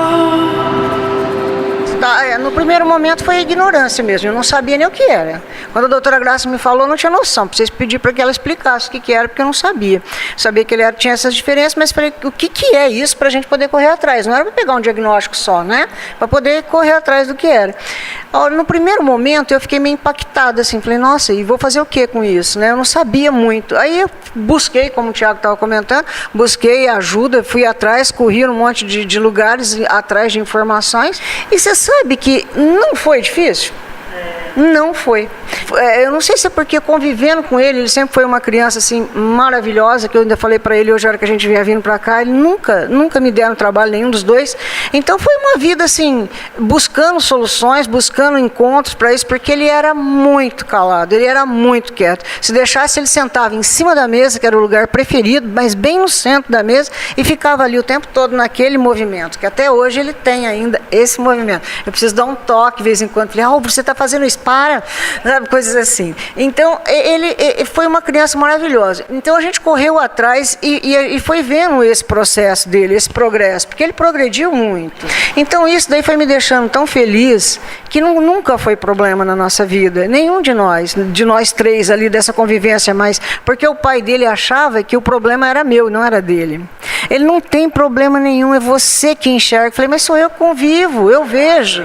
No primeiro momento foi a ignorância mesmo, eu não sabia nem o que era. Quando a doutora Graça me falou, eu não tinha noção. Precisei pedir para que ela explicasse o que era, porque eu não sabia. Sabia que ele tinha essas diferenças, mas falei, o que é isso para a gente poder correr atrás? Não era para pegar um diagnóstico só, né? Para poder correr atrás do que era. No primeiro momento, eu fiquei meio impactada, assim, falei, nossa, e vou fazer o que com isso, né? Eu não sabia muito. Aí eu busquei, como o Thiago estava comentando, busquei ajuda, fui atrás, corri num monte de lugares atrás de informações, e você sabe que não foi difícil? Não foi. Eu não sei se é porque convivendo com ele sempre foi uma criança assim maravilhosa, que eu ainda falei para ele hoje, a hora que a gente vinha vindo para cá, ele nunca me deram trabalho, nenhum dos dois. Então foi uma vida assim, buscando soluções, buscando encontros para isso, porque ele era muito calado, ele era muito quieto. Se deixasse, ele sentava em cima da mesa, que era o lugar preferido, mas bem no centro da mesa, e ficava ali o tempo todo naquele movimento, que até hoje ele tem ainda esse movimento. Eu preciso dar um toque de vez em quando, falei, você está fazendo isso, para, sabe, coisas assim. Então, ele foi uma criança maravilhosa. Então, a gente correu atrás e foi vendo esse processo dele, esse progresso, porque ele progrediu muito. Então, isso daí foi me deixando tão feliz que nunca foi problema na nossa vida, nenhum de nós três ali dessa convivência, mas porque o pai dele achava que o problema era meu, não era dele. Ele não tem problema nenhum, é você que enxerga. Eu falei, mas sou eu que convivo, eu vejo.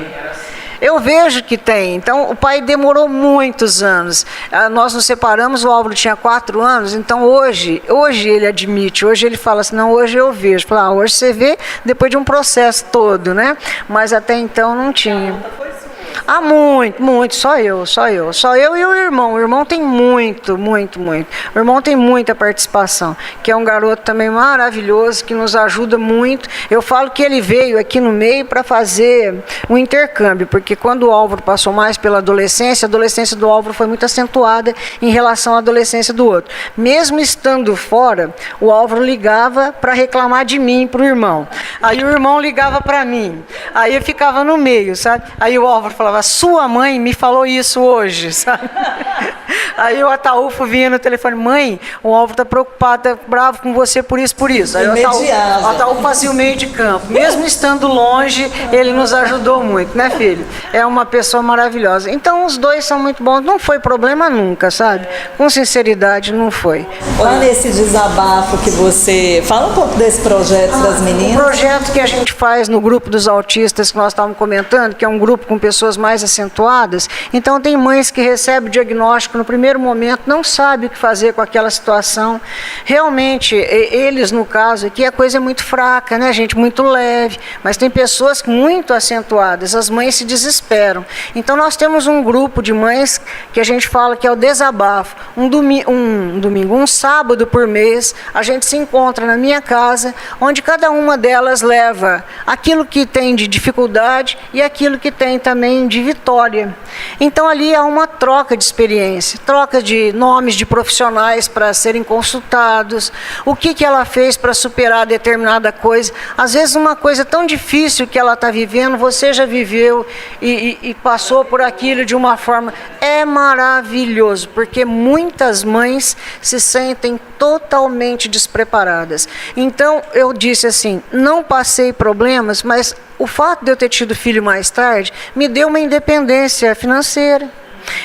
Eu vejo que tem. Então, o pai demorou muitos anos. Nós nos separamos, o Álvaro tinha 4 anos, então hoje ele admite, hoje ele fala assim, não, hoje eu vejo. Fala, hoje você vê depois de um processo todo, né? Mas até então não tinha. Muito, só eu e o irmão. O irmão tem muito. O irmão tem muita participação, que é um garoto também maravilhoso, que nos ajuda muito. Eu falo que ele veio aqui no meio para fazer um intercâmbio, porque quando o Álvaro passou mais pela adolescência, a adolescência do Álvaro foi muito acentuada em relação à adolescência do outro. Mesmo estando fora, o Álvaro ligava para reclamar de mim para o irmão. Aí o irmão ligava para mim. Aí eu ficava no meio, sabe? Aí o Álvaro falava, sua mãe me falou isso hoje, sabe? Aí o Ataúfo vinha no telefone, mãe, o Álvaro está preocupado, está bravo com você por isso. Aí o Ataúfo fazia o meio de campo. Mesmo estando longe, ele nos ajudou muito, né, filho? É uma pessoa maravilhosa. Então os dois são muito bons, não foi problema nunca, sabe? Com sinceridade, não foi. Lá nesse desabafo que você... Fala um pouco desse projeto das meninas. O projeto que a gente faz no grupo dos autistas, que nós estávamos comentando, que é um grupo com pessoas mais acentuadas. Então tem mães que recebem o diagnóstico no primeiro momento, não sabe o que fazer com aquela situação. Realmente, eles, no caso aqui, a coisa é muito fraca, né, gente? Muito leve. Mas tem pessoas muito acentuadas, as mães se desesperam. Então, nós temos um grupo de mães que a gente fala que é o desabafo. Um sábado por mês, a gente se encontra na minha casa, onde cada uma delas leva aquilo que tem de dificuldade e aquilo que tem também de vitória. Então ali há uma troca de experiência, troca de nomes de profissionais para serem consultados, o que ela fez para superar determinada coisa. Às vezes uma coisa tão difícil que ela está vivendo, você já viveu e passou por aquilo de uma forma... É maravilhoso, porque muitas mães se sentem totalmente despreparadas. Então eu disse assim, não passei problemas, mas o fato de eu ter tido filho mais tarde me deu uma independência financeira.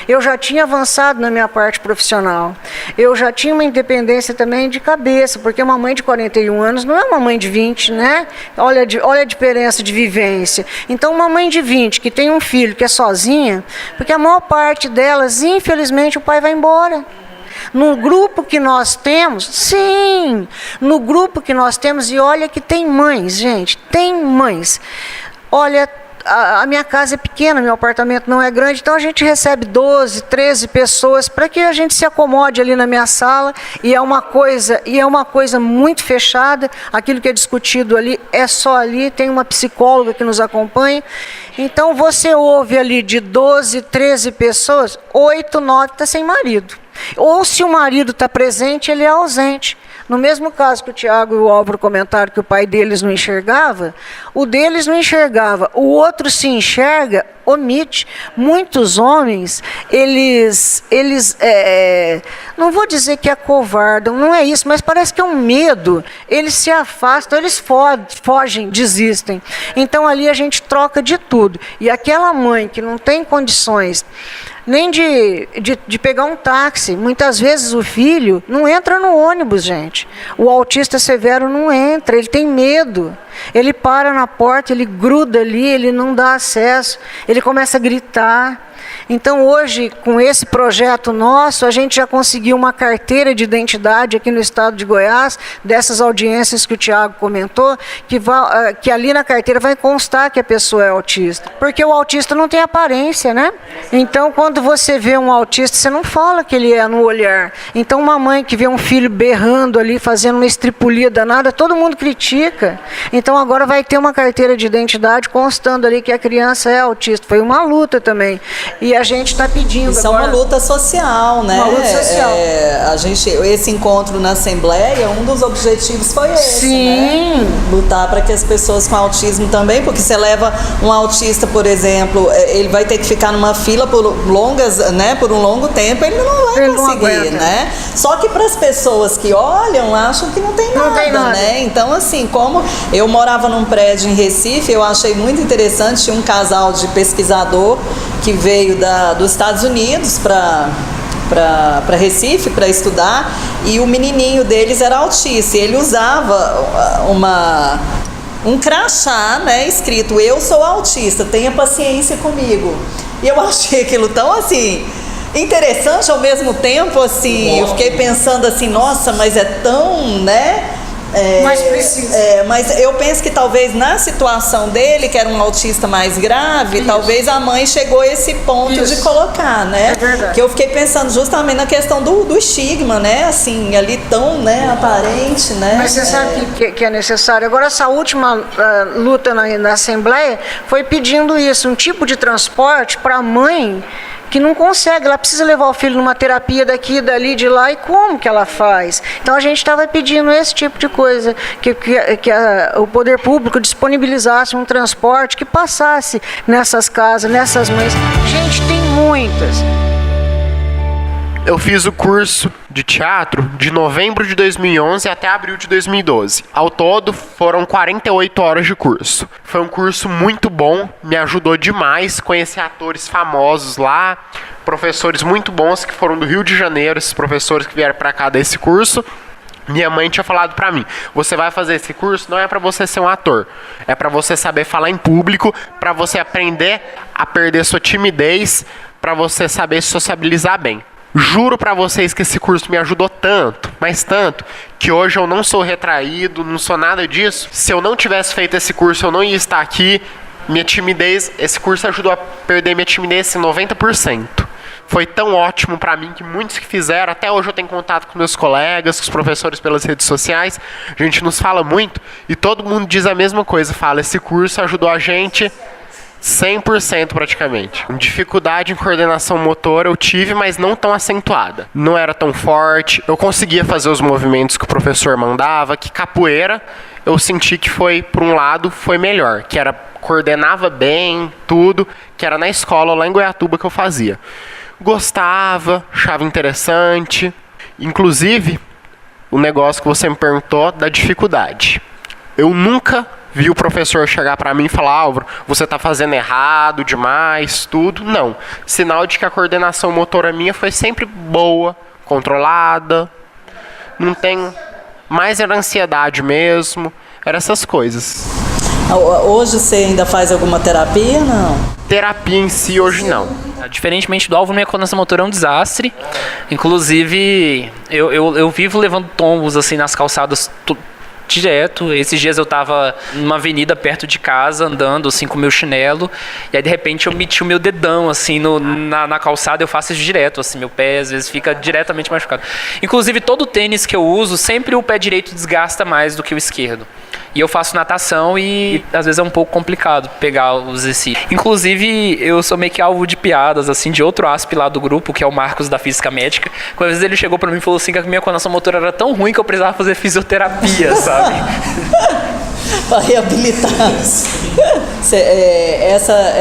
Eu já tinha avançado na minha parte profissional. Eu já tinha uma independência também de cabeça, porque uma mãe de 41 anos não é uma mãe de 20, né? Olha a diferença de vivência. Então, uma mãe de 20 que tem um filho que é sozinha, porque a maior parte delas, infelizmente, o pai vai embora. No grupo que nós temos, sim, no grupo que nós temos, e olha que tem mães, gente, tem mães. Olha, a minha casa é pequena, meu apartamento não é grande, então a gente recebe 12, 13 pessoas para que a gente se acomode ali na minha sala, e é uma coisa muito fechada, aquilo que é discutido ali é só ali, tem uma psicóloga que nos acompanha. Então você ouve ali de 12, 13 pessoas, 8, 9 está sem marido. Ou se o marido está presente, ele é ausente. No mesmo caso que o Tiago e o Álvaro comentaram que o pai deles não enxergava, o deles não enxergava, o outro se enxerga, omite. Muitos homens, eles não vou dizer que acovardam, não é isso, mas parece que é um medo. Eles se afastam, eles fogem, desistem. Então ali a gente troca de tudo. E aquela mãe que não tem condições nem de pegar um táxi. Muitas vezes o filho não entra no ônibus, gente. O autista severo não entra, ele tem medo. Ele para na porta, ele gruda ali, ele não dá acesso, ele começa a gritar. Então hoje, com esse projeto nosso, a gente já conseguiu uma carteira de identidade aqui no estado de Goiás, dessas audiências que o Tiago comentou, que ali na carteira vai constar que a pessoa é autista. Porque o autista não tem aparência, né? Então, quando você vê um autista, você não fala que ele é no olhar. Então, uma mãe que vê um filho berrando ali, fazendo uma estripulia danada, todo mundo critica. Então, agora vai ter uma carteira de identidade constando ali que a criança é autista. Foi uma luta também. E a gente está pedindo Isso agora... é uma luta social, né? Uma luta social. Esse encontro na Assembleia, um dos objetivos foi esse, Sim. né? Lutar para que as pessoas com autismo também, porque você leva um autista, por exemplo, ele vai ter que ficar numa fila por um longo tempo, ele não vai conseguir, né? Só que para as pessoas que olham, acham que não tem nada, né? Então, assim, como eu morava num prédio em Recife, eu achei muito interessante, tinha um casal de pesquisador que veio dos Estados Unidos para Recife para estudar, e o menininho deles era autista, e ele usava um crachá, né, escrito "Eu sou autista, tenha paciência comigo". E eu achei aquilo tão assim interessante, ao mesmo tempo assim, eu fiquei pensando assim, nossa, mas é tão, né? Mais preciso. Mas eu penso que talvez na situação dele, que era um autista mais grave, talvez a mãe chegou a esse ponto de colocar, né? É verdade. Que eu fiquei pensando justamente na questão do estigma, né? Assim, ali tão, né, aparente, né? Mas você sabe que é necessário. Agora, essa última luta na Assembleia foi pedindo isso, um tipo de transporte para a mãe que não consegue, ela precisa levar o filho numa terapia daqui, dali, de lá, e como que ela faz? Então a gente estava pedindo esse tipo de coisa, que o poder público disponibilizasse um transporte que passasse nessas casas, nessas mães. Gente, tem muitas. Eu fiz o curso de teatro de novembro de 2011 até abril de 2012. Ao todo, foram 48 horas de curso. Foi um curso muito bom, me ajudou demais, conhecer atores famosos lá, professores muito bons que foram do Rio de Janeiro, esses professores que vieram para cá desse curso. Minha mãe tinha falado pra mim, você vai fazer esse curso, não é pra você ser um ator, é pra você saber falar em público, pra você aprender a perder sua timidez, pra você saber se sociabilizar bem. Juro pra vocês que esse curso me ajudou tanto, mas tanto, que hoje eu não sou retraído, não sou nada disso. Se eu não tivesse feito esse curso, eu não ia estar aqui. Minha timidez, esse curso ajudou a perder minha timidez em 90%. Foi tão ótimo pra mim que muitos que fizeram, até hoje eu tenho contato com meus colegas, com os professores pelas redes sociais, a gente nos fala muito e todo mundo diz a mesma coisa, fala, esse curso ajudou a gente 100% praticamente. Dificuldade em coordenação motora eu tive, mas não tão acentuada. Não era tão forte, eu conseguia fazer os movimentos que o professor mandava, que capoeira eu senti que foi, por um lado, foi melhor, que era, coordenava bem, tudo, que era na escola lá em Goiatuba que eu fazia. Gostava, achava interessante. Inclusive, o negócio que você me perguntou da dificuldade. Eu nunca vi o professor chegar pra mim e falar, Álvaro, você tá fazendo errado demais, tudo. Não. Sinal de que a coordenação motora minha foi sempre boa, controlada. Não tem... Mais era ansiedade mesmo. Era essas coisas. Hoje você ainda faz alguma terapia, não? Terapia em si, hoje não. Diferentemente do Álvaro, minha coordenação motora é um desastre. Inclusive, eu vivo levando tombos assim nas calçadas direto. Esses dias eu tava numa avenida perto de casa, andando assim com o meu chinelo, e aí de repente eu meti o meu dedão assim na calçada. Eu faço isso direto, assim, meu pé às vezes fica diretamente machucado. Inclusive, todo tênis que eu uso, sempre o pé direito desgasta mais do que o esquerdo. E eu faço natação e às vezes é um pouco complicado pegar os exercícios. Inclusive, eu sou meio que alvo de piadas, assim, de outro asp lá do grupo, que é o Marcos da Física Médica. Às vezes ele chegou pra mim e falou assim que a minha coordenação motora era tão ruim que eu precisava fazer fisioterapia, sabe? Para reabilitar.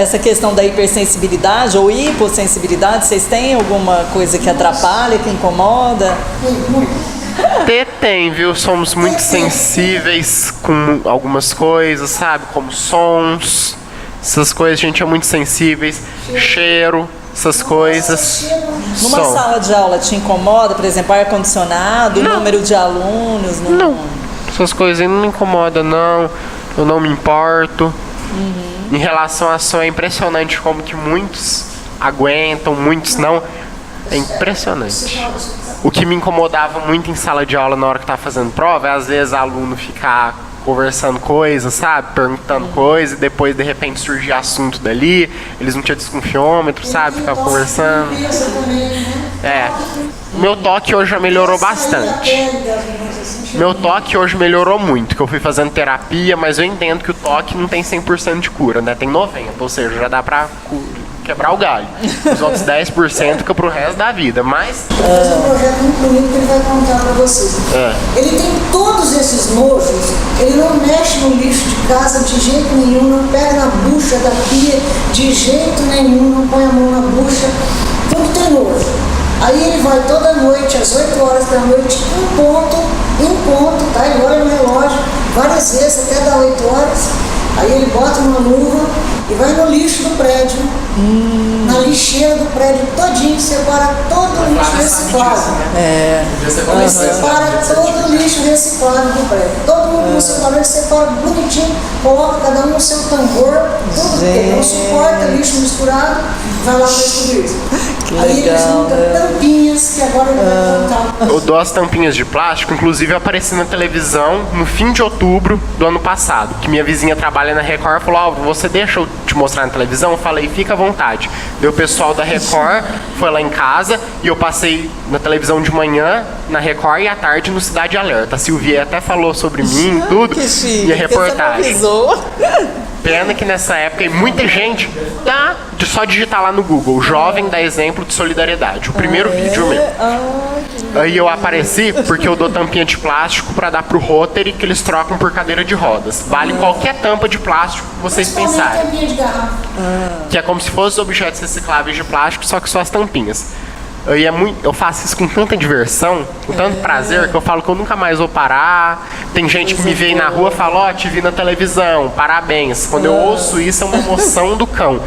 Essa questão da hipersensibilidade ou hipossensibilidade, vocês têm alguma coisa que atrapalha, que incomoda? Tem, viu? Somos muito sensíveis com algumas coisas, sabe? Como sons, essas coisas, a gente é muito sensíveis. Cheiro, essas coisas. Numa sala de aula te incomoda, por exemplo, ar-condicionado, número de alunos? Não. Essas coisas aí não me incomodam, não. Eu não me importo. Em relação a som, é impressionante como que muitos aguentam, muitos não. É impressionante. O que me incomodava muito em sala de aula na hora que estava fazendo prova é às vezes aluno ficar conversando coisas, sabe? Perguntando coisas e depois de repente surgir assunto dali, eles não tinham desconfiômetro, sabe? Ficavam conversando. Meu toque hoje já melhorou bastante. Meu toque hoje melhorou muito, que eu fui fazendo terapia, mas eu entendo que o toque não tem 100% de cura, né? Tem 90%, ou seja, já dá pra quebrar o galho. Os outros 10% fica pro resto da vida, mas... Ele fez um projeto muito bonito que ele vai contar pra vocês. Ele tem todos esses nojos, ele não mexe no lixo de casa de jeito nenhum, não pega na bucha da pia de jeito nenhum, não põe a mão na bucha, tudo tem nojo. Aí ele vai toda noite, às 8 horas da noite, em ponto, tá? Ele olha no relógio, várias vezes, até dar 8 horas. Aí ele bota uma luva e vai no lixo do prédio, na lixeira do prédio todinho, separa todo o lixo reciclado. Separa todo o lixo reciclado do prédio. Todo mundo no seu tamanho, separa bonitinho, coloca cada um no seu tambor, tudo, porque ele não suporta lixo misturado, vai lá para isso. Aí ele junta tampinhas, que agora ele vai contar. Eu dou as tampinhas de plástico, inclusive eu apareci na televisão no fim de outubro do ano passado, que minha vizinha trabalha na Record, falou, Álvaro, você deixa eu te mostrar na televisão? Eu falei, fica à vontade. Daí o pessoal da Record foi lá em casa e eu passei na televisão de manhã, na Record, e à tarde no Cidade Alerta. A Silvia até falou sobre mim, tudo, que chique, e a reportagem. Você Pena que nessa época e muita gente dá de só digitar lá no Google, jovem dá exemplo de solidariedade. O primeiro vídeo meu. Aí eu apareci porque eu dou tampinha de plástico pra dar pro Rotary, que eles trocam por cadeira de rodas. Vale qualquer tampa de plástico que vocês pensarem. Tampinha de garrafa. Que é como se fossem objetos recicláveis de plástico, só que só as tampinhas. Eu faço isso com tanta diversão, com tanto prazer, que eu falo que eu nunca mais vou parar. Tem gente que me vê aí na rua e fala, te vi na televisão, parabéns. Quando eu ouço isso, é uma emoção do cão.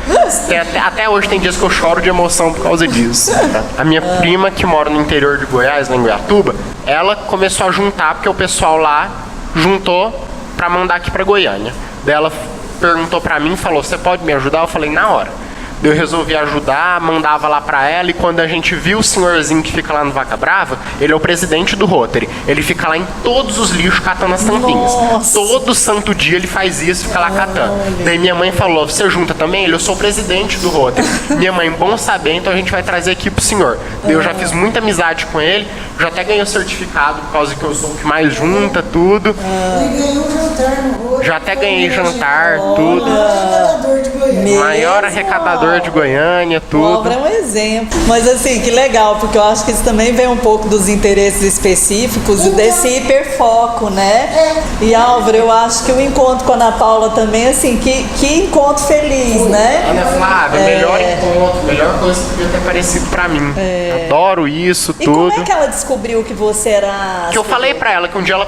Até hoje tem dias que eu choro de emoção por causa disso. A minha prima, que mora no interior de Goiás, lá em Goiatuba, ela começou a juntar, porque o pessoal lá juntou pra mandar aqui pra Goiânia. Daí ela perguntou pra mim, falou, você pode me ajudar? Eu falei, na hora. Eu resolvi ajudar, mandava lá pra ela, e quando a gente viu o senhorzinho que fica lá no Vaca Brava, ele é o presidente do Rotary. Ele fica lá em todos os lixos catando as tampinhas. Nossa. Todo santo dia ele faz isso, fica lá catando. Daí minha mãe falou, você junta também? Eu sou o presidente do Rotary. Minha mãe, bom saber, então a gente vai trazer aqui pro senhor. Daí eu já fiz muita amizade com ele, já até ganhei o certificado por causa que eu sou o que mais junta, tudo. Ele ganhou um jantar no Rotary. Já até ganhei jantar, tudo. Arrecadador de Goiânia. Mesmo? Maior arrecadador de Goiânia, O tudo. Álvaro é um exemplo. Mas assim, que legal, porque eu acho que isso também vem um pouco dos interesses específicos e desse hiperfoco, né? E Álvaro, eu acho que o encontro com a Ana Paula também, assim, que encontro feliz, né? Ana Flávia, melhor encontro, melhor coisa que podia ter aparecido pra mim. Adoro isso, E como tudo. é que ela descobriu que você era... Que eu falei pra ela que um dia ela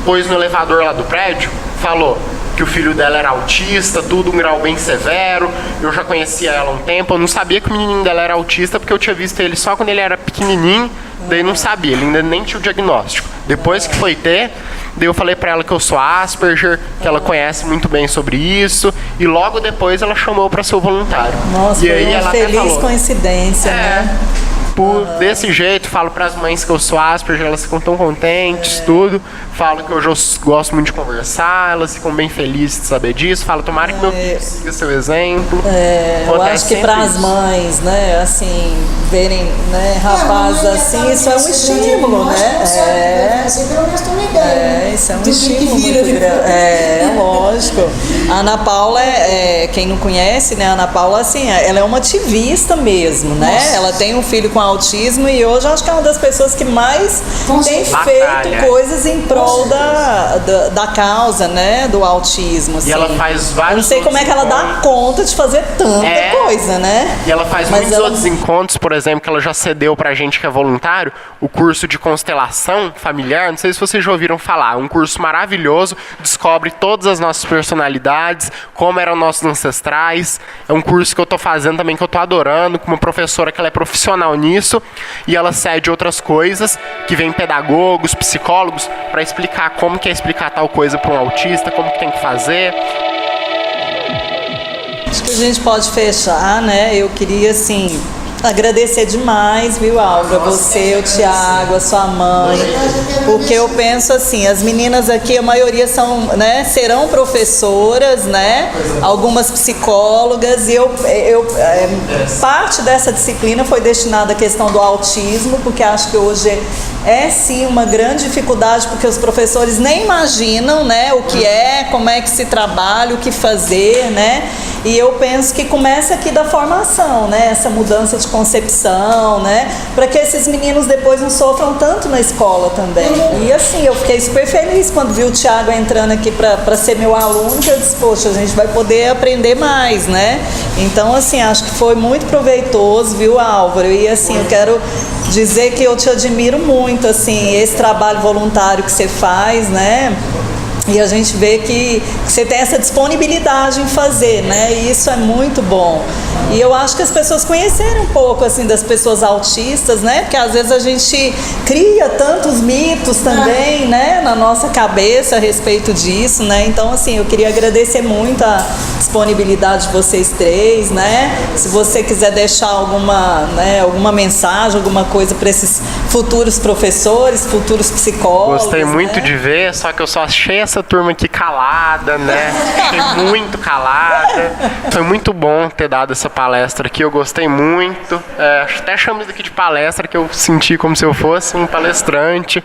pôs no elevador lá do prédio, falou que o filho dela era autista, tudo, um grau bem severo. Eu já conhecia ela há um tempo, eu não sabia que o menininho dela era autista, porque eu tinha visto ele só quando ele era pequenininho, daí não sabia, ele ainda nem tinha o diagnóstico. Depois que foi ter, daí eu falei pra ela que eu sou Asperger, que ela conhece muito bem sobre isso, e logo depois ela chamou pra ser voluntário. Nossa, e aí foi uma ela até feliz falou, coincidência, né? desse jeito, falo pras mães que eu sou Asperger, elas ficam tão contentes, tudo. Falo que hoje eu gosto muito de conversar, elas ficam bem felizes de saber disso. Falo, tomara que meu filho siga seu exemplo. Eu acho que para as mães, né, assim, verem, né, rapazes assim, isso é um estímulo, né? Isso é um estímulo muito grande. Lógico. A Ana Paula, quem não conhece, né, a Ana Paula, assim, ela é uma ativista mesmo, né? Ela tem um filho com autismo e hoje eu acho que é uma das pessoas que mais tem feito coisas em prol da causa, né, do autismo, assim. E ela faz vários. Eu não sei como é que ela dá conta de fazer tanta coisa, né? E ela faz muitos outros encontros, por exemplo, que ela já cedeu pra gente que é voluntário, o curso de constelação familiar, não sei se vocês já ouviram falar, um curso maravilhoso, descobre todas as nossas personalidades, como eram nossos ancestrais. É um curso que eu tô fazendo também, que eu tô adorando, com uma professora que ela é profissional nisso, e ela cede outras coisas, que vem pedagogos, psicólogos, para explicar como que é explicar tal coisa para um autista, como que tem que fazer. Acho que a gente pode fechar, né? Eu queria, assim, agradecer demais, viu, Álvaro? Você, o Tiago, a sua mãe. Porque eu penso assim, as meninas aqui, a maioria são, né, serão professoras, né? Algumas psicólogas, e parte dessa disciplina foi destinada à questão do autismo, porque acho que hoje é sim uma grande dificuldade, porque os professores nem imaginam, né, o que é, como é que se trabalha, o que fazer, né? E eu penso que começa aqui da formação, né? Essa mudança de concepção, né? Para que esses meninos depois não sofram tanto na escola também. E assim, eu fiquei super feliz quando vi o Thiago entrando aqui para ser meu aluno, que eu disse, poxa, a gente vai poder aprender mais, né? Então, assim, acho que foi muito proveitoso, viu, Álvaro? E assim, eu quero dizer que eu te admiro muito, assim, esse trabalho voluntário que você faz, né? E a gente vê que você tem essa disponibilidade em fazer, né? E isso é muito bom. E eu acho que as pessoas conhecerem um pouco, assim, das pessoas autistas, né? Porque às vezes a gente cria tantos mitos também, né? Na nossa cabeça a respeito disso, né? Então, assim, eu queria agradecer muito a disponibilidade de vocês três, né? Se você quiser deixar alguma mensagem, alguma coisa para esses futuros professores, futuros psicólogos. Gostei muito, né? de ver, só que eu só achei essa turma aqui calada, né? Achei muito calada. Foi muito bom ter dado essa palestra aqui, eu gostei muito. Até chamo isso aqui de palestra, que eu senti como se eu fosse um palestrante.